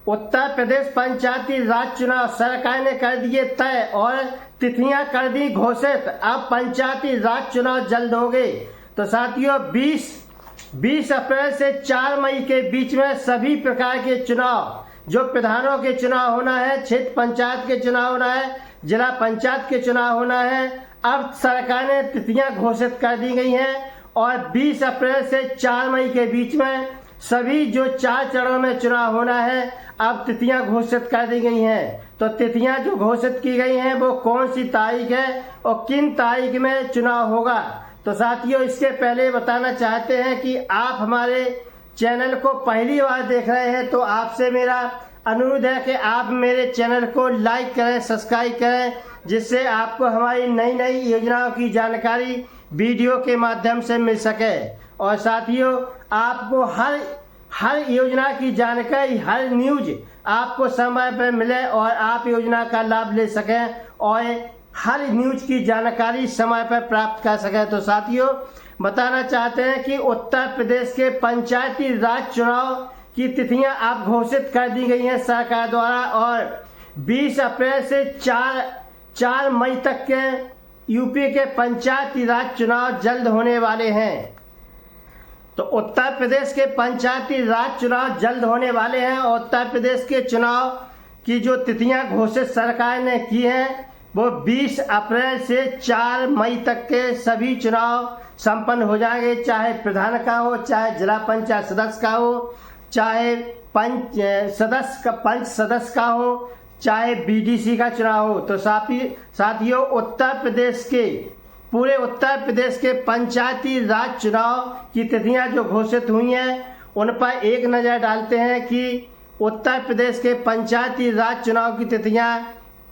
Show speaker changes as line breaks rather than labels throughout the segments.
उत्तर प्रदेश पंचायती राज चुनाव सरकार ने कर दिए तय और तिथियां कर दी घोषित। अब पंचायती राज चुनाव जल्द होंगे। तो साथियों 20 अप्रैल से 4 मई के बीच में सभी प्रकार के चुनाव, जो प्रधानों के चुनाव होना है, क्षेत्र पंचायत के चुनाव होना है, जिला पंचायत के चुनाव होना है, अब सरकार ने तिथियां घोषित कर दी गई हैं और 20 अप्रैल से 4 मई के बीच में सभी जो 4 चरणों में चुनाव होना है, अब तिथियां घोषित कर दी गई हैं। तो तिथियां जो घोषित की गई हैं वो कौन सी तारीख है और किन तारीख में चुनाव होगा। तो साथियों इसके पहले बताना चाहते हैं कि आप हमारे चैनल को पहली बार देख रहे हैं तो आपसे मेरा अनुरोध है कि आप मेरे चैनल को लाइक करें, सब्सक्राइब करें, जिससे आपको हमारी नई नई योजनाओं की जानकारी वीडियो के माध्यम से मिल सके। और साथियों आपको हर योजना की जानकारी, हर न्यूज आपको समय पर मिले और आप योजना का लाभ ले सकें और हर न्यूज की जानकारी समय पर प्राप्त कर सकें। तो साथियों बताना चाहते हैं कि उत्तर प्रदेश के पंचायती राज चुनाव की तिथियां अब घोषित कर दी गई हैं सरकार द्वारा और 20 अप्रैल से 4 मई तक के यूपी के पंचायती राज चुनाव जल्द होने वाले हैं। तो उत्तर प्रदेश के पंचायती राज चुनाव जल्द होने वाले हैं और उत्तर प्रदेश के चुनाव की जो तिथियां घोषित सरकार ने की हैं वो 20 अप्रैल से 4 मई तक के सभी चुनाव संपन्न हो जाएंगे, चाहे प्रधान का हो, चाहे जिला पंचायत सदस्य का हो, चाहे पंच सदस्य का हो, चाहे बीडीसी का चुनाव हो। तो साथियों पूरे उत्तर प्रदेश के पंचायती राज चुनाव की तिथियां जो घोषित हुई हैं उन पर एक नज़र डालते हैं कि उत्तर प्रदेश के पंचायती राज चुनाव की तिथियां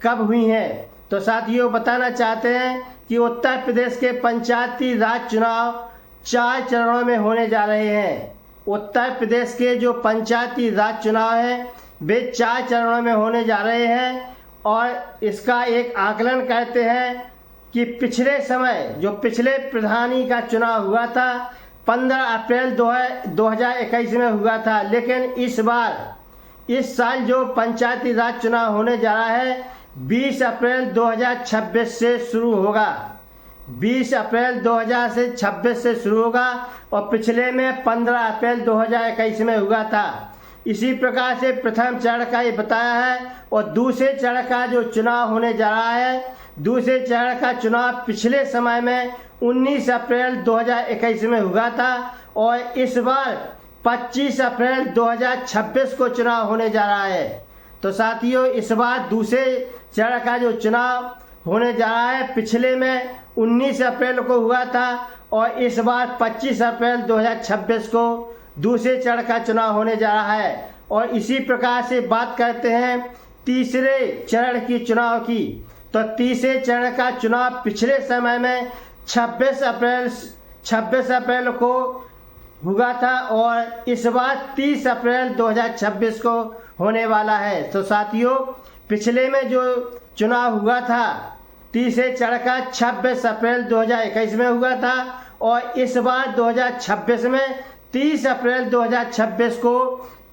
कब हुई हैं। तो साथियों बताना चाहते हैं कि उत्तर प्रदेश के पंचायती राज चुनाव 4 चरणों में होने जा रहे हैं। उत्तर प्रदेश के जो पंचायती राज चुनाव हैं वे 4 चरणों में होने जा रहे हैं और इसका एक आकलन कहते हैं कि पिछले समय जो पिछले प्रधानी का चुनाव हुआ था 15 अप्रैल 2021 में हुआ था, लेकिन इस साल जो पंचायती राज चुनाव होने जा रहा है 20 अप्रैल 2026 से शुरू होगा। 20 अप्रैल 2026 से शुरू होगा और पिछले में 15 अप्रैल 2021 में हुआ था। इसी प्रकार से प्रथम चरण का ये बताया है और दूसरे चरण का जो चुनाव होने जा रहा है, दूसरे चरण का चुनाव पिछले समय में 19 अप्रैल 2021 में हुआ था और इस बार 25 अप्रैल 2026 को चुनाव होने जा रहा है। तो साथियों इस बार दूसरे चरण का जो चुनाव होने जा रहा है पिछले में 19 अप्रैल को हुआ था और इस बार 25 अप्रैल 2026 को दूसरे चरण का चुनाव होने जा रहा है। और इसी प्रकार से बात करते हैं तीसरे चरण की चुनाव की। तो तीसरे चरण का चुनाव पिछले समय में 26 अप्रैल को हुआ था और इस बार 30 अप्रैल 2026 को होने वाला है। तो साथियों पिछले में जो चुनाव हुआ था तीसरे चरण का 26 अप्रैल 2021 में हुआ था और इस बार 2026 में 30 अप्रैल 2026 को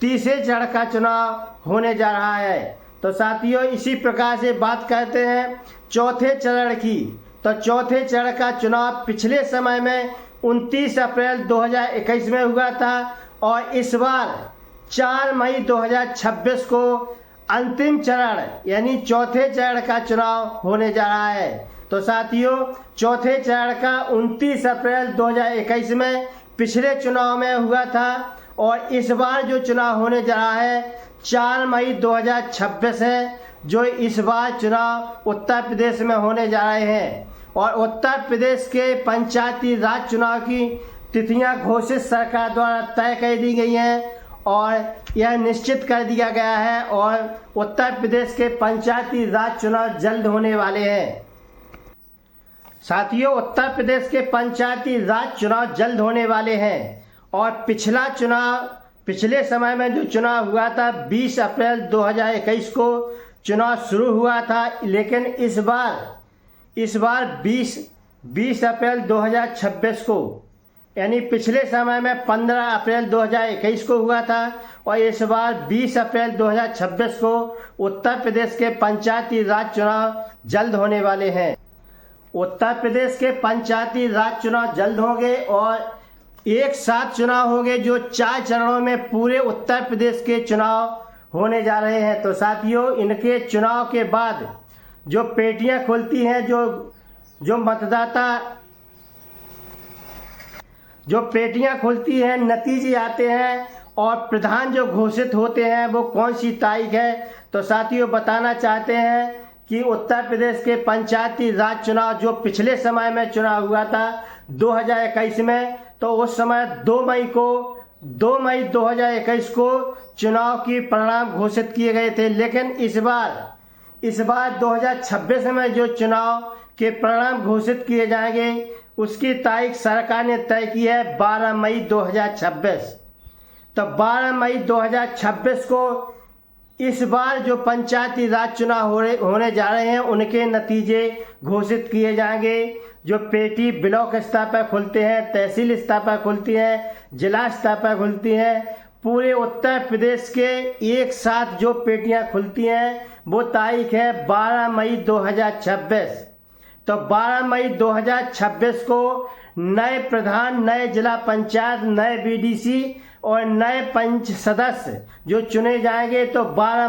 तीसरे चरण का चुनाव होने जा रहा है। तो साथियों इसी प्रकार से बात करते हैं चौथे चरण की। तो चौथे चरण का चुनाव पिछले समय में 29 अप्रैल 2021 में हुआ था और इस बार 4 मई 2026 को अंतिम चरण यानी चौथे चरण का चुनाव होने जा रहा है। तो साथियों चौथे चरण का 29 अप्रैल 2021 में पिछले चुनाव में हुआ था और इस बार जो चुनाव होने जा रहा है 4 मई 2026 है, जो इस बार चुनाव उत्तर प्रदेश में होने जा रहे हैं। और उत्तर प्रदेश के पंचायती राज चुनाव की तिथियां घोषित सरकार द्वारा तय कर दी गई हैं और यह निश्चित कर दिया गया है और उत्तर प्रदेश के पंचायती राज चुनाव जल्द होने वाले हैं। साथियों उत्तर प्रदेश के पंचायती राज चुनाव जल्द होने वाले हैं और पिछले समय में जो चुनाव हुआ था 20 अप्रैल 2021 को चुनाव शुरू हुआ था, लेकिन इस बार 20 अप्रैल 2026 को यानी पिछले समय में 15 अप्रैल 2021 को हुआ था और इस बार 20 अप्रैल 2026 को उत्तर प्रदेश के पंचायती राज चुनाव जल्द होने वाले हैं। उत्तर प्रदेश के पंचायती राज चुनाव जल्द होंगे और एक साथ चुनाव होंगे जो 4 चरणों में पूरे उत्तर प्रदेश के चुनाव होने जा रहे हैं। तो साथियों, इनके चुनाव के बाद जो पेटियां खुलती हैं, जो मतदाता जो पेटियां खुलती हैं, नतीजे आते हैं और प्रधान जो घोषित होते हैं वो कौन सी तारीख है। तो साथियों, बताना चाहते हैं कि उत्तर प्रदेश के पंचायती राज चुनाव जो पिछले समय में चुनाव हुआ था 2021 में, तो उस समय 2 मई 2021 को चुनाव की परिणाम घोषित किए गए थे। लेकिन इस बार 2026 में जो चुनाव के परिणाम घोषित किए जाएंगे उसकी तारीख सरकार ने तय की है 12 मई 2026। तो 12 मई 2026 को इस बार जो पंचायती राज चुनाव होने जा रहे हैं उनके नतीजे घोषित किए जाएंगे। जो पेटी ब्लॉक स्तर पर खुलते हैं, तहसील स्तर पर खुलती हैं, जिला स्तर पर खुलती हैं, पूरे उत्तर प्रदेश के एक साथ जो पेटियां खुलती हैं वो तारीख है 12 मई 2026। तो 12 मई 2026 को नए प्रधान, नए जिला पंचायत, नए बीडीसी और नए पंच सदस्य जो चुने जाएंगे तो 12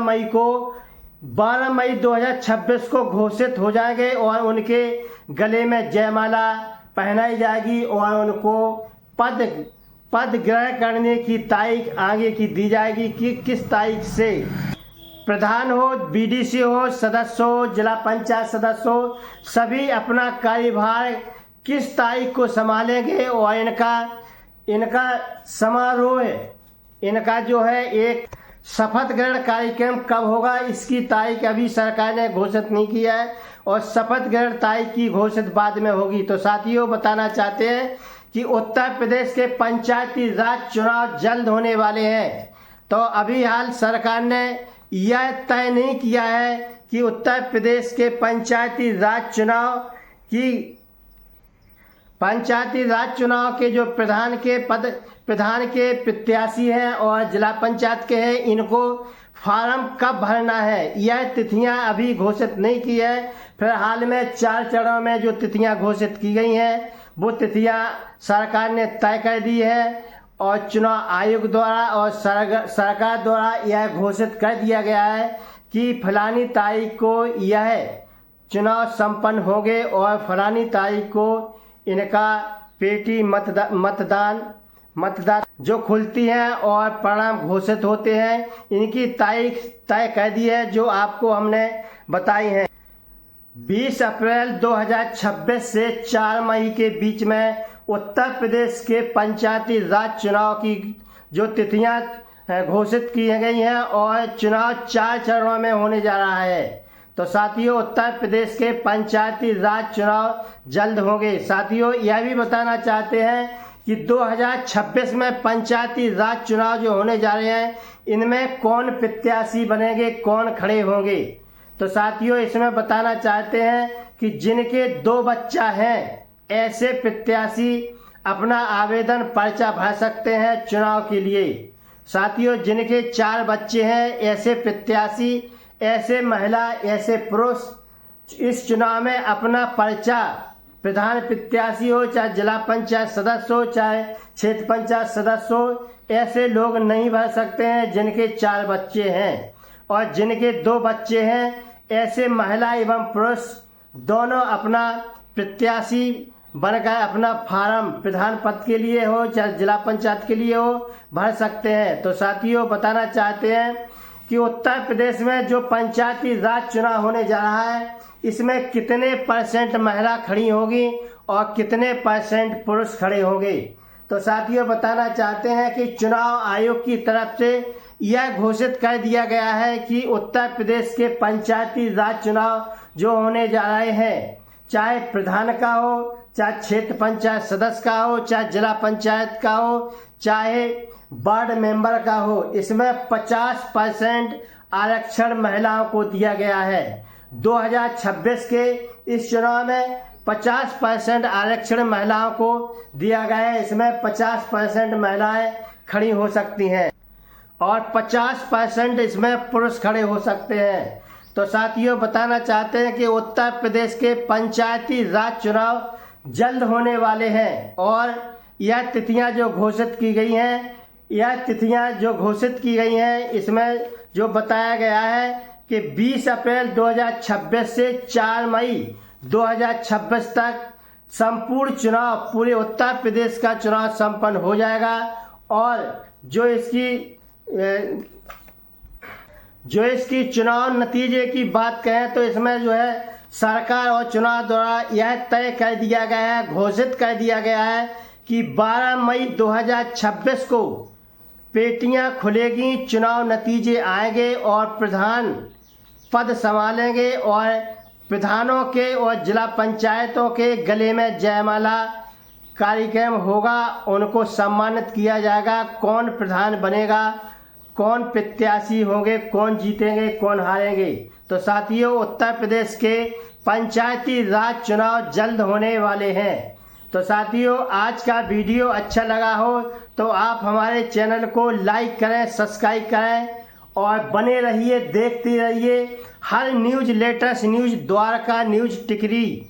मई 2026 को घोषित हो जाएंगे और उनके गले में जयमाला पहनाई जाएगी और उनको पद ग्रहण करने की तारीख आगे की दी जाएगी कि किस तारीख से प्रधान हो, बीडीसी हो, सदस्य हो, जिला पंचायत सदस्य हो, सभी अपना कार्यभार किस तारीख को संभालेंगे और इनका समारोह, इनका जो है एक शपथ ग्रहण कार्यक्रम कब होगा इसकी तारीख अभी सरकार ने घोषित नहीं किया है और शपथ ग्रहण तारीख की घोषित बाद में होगी। तो साथियों, बताना चाहते हैं कि उत्तर प्रदेश के पंचायती राज चुनाव जल्द होने वाले हैं। तो अभी हाल सरकार ने यह तय नहीं किया है कि उत्तर प्रदेश के पंचायती राज चुनाव के जो प्रधान के प्रत्याशी हैं और जिला पंचायत के हैं, इनको फार्म कब भरना है यह तिथियां अभी घोषित नहीं की है। फिलहाल में 4 चरणों में जो तिथियां घोषित की गई हैं वो तिथियां सरकार ने तय कर दी है और चुनाव आयोग द्वारा और सरकार द्वारा यह घोषित कर दिया गया है कि फलानी तारीख को यह चुनाव संपन्न होंगे और फलानी तारीख को इनका पेटी मतदान जो खुलती हैं और परिणाम घोषित होते हैं, इनकी तारीख तय कर दी है जो आपको हमने बताई है। 20 अप्रैल 2026 से 4 मई के बीच में उत्तर प्रदेश के पंचायती राज चुनाव की जो तिथियां घोषित की गई हैं और चुनाव 4 चरणों में होने जा रहा है। तो साथियों, उत्तर प्रदेश के पंचायती राज चुनाव जल्द होंगे। साथियों, यह भी बताना चाहते हैं कि 2026 में पंचायती राज चुनाव जो होने जा रहे हैं इनमें कौन प्रत्याशी बनेंगे, कौन खड़े होंगे। तो साथियों, इसमें बताना चाहते हैं कि जिनके 2 बच्चा हैं ऐसे प्रत्याशी अपना आवेदन पर्चा भर सकते हैं चुनाव के लिए। साथियों, जिनके 4 बच्चे हैं ऐसे प्रत्याशी, ऐसे महिला, ऐसे पुरुष इस चुनाव में अपना पर्चा, प्रधान प्रत्याशी हो चाहे जिला पंचायत सदस्य हो चाहे क्षेत्र पंचायत सदस्य हो, ऐसे लोग नहीं भर सकते हैं जिनके 4 बच्चे हैं। और जिनके 2 बच्चे हैं ऐसे महिला एवं पुरुष दोनों अपना प्रत्याशी बनकर अपना फार्म प्रधान पद के लिए हो चाहे जिला पंचायत के लिए हो भर सकते हैं। तो साथियों, बताना चाहते हैं कि उत्तर प्रदेश में जो पंचायती राज चुनाव होने जा रहा है इसमें कितने % महिला खड़ी होगी और कितने % पुरुष खड़े होंगे। तो साथियों, बताना चाहते हैं कि चुनाव आयोग की तरफ से यह घोषित कर दिया गया है कि उत्तर प्रदेश के पंचायती राज चुनाव जो होने जा रहे हैं, चाहे प्रधान का हो, चाहे क्षेत्र पंचायत सदस्य का हो, चाहे जिला पंचायत का हो, चाहे वार्ड मेंबर का हो, इसमें 50% आरक्षण महिलाओं को दिया गया है। 2026 के इस चुनाव में 50% आरक्षण महिलाओं को दिया गया है। इसमें 50% महिलाएं खड़ी हो सकती हैं और 50% इसमें पुरुष खड़े हो सकते हैं। तो साथियों, बताना चाहते हैं कि उत्तर प्रदेश के पंचायती राज चुनाव जल्द होने वाले हैं और यह तिथियां जो घोषित की गई हैं, इसमें जो बताया गया है कि 20 अप्रैल 2026 से 4 मई 2026 तक संपूर्ण चुनाव, पूरे उत्तर प्रदेश का चुनाव संपन्न हो जाएगा। और जो इसकी चुनाव नतीजे की बात करें तो इसमें जो है सरकार और चुनाव द्वारा यह तय कर दिया गया है, घोषित कर दिया गया है कि 12 मई 2026 को पेटियां खुलेगी, चुनाव नतीजे आएंगे और प्रधान पद संभालेंगे और प्रधानों के और जिला पंचायतों के गले में जयमाला कार्यक्रम होगा। उनको सम्मानित किया जाएगा। कौन प्रधान बनेगा, कौन प्रत्याशी होंगे, कौन जीतेंगे, कौन हारेंगे। तो साथियों, उत्तर प्रदेश के पंचायती राज चुनाव जल्द होने वाले हैं। तो साथियों, आज का वीडियो अच्छा लगा हो तो आप हमारे चैनल को लाइक करें, सब्सक्राइब करें और बने रहिए, देखते रहिए हर news, latest news, Dwarka news टिकरी।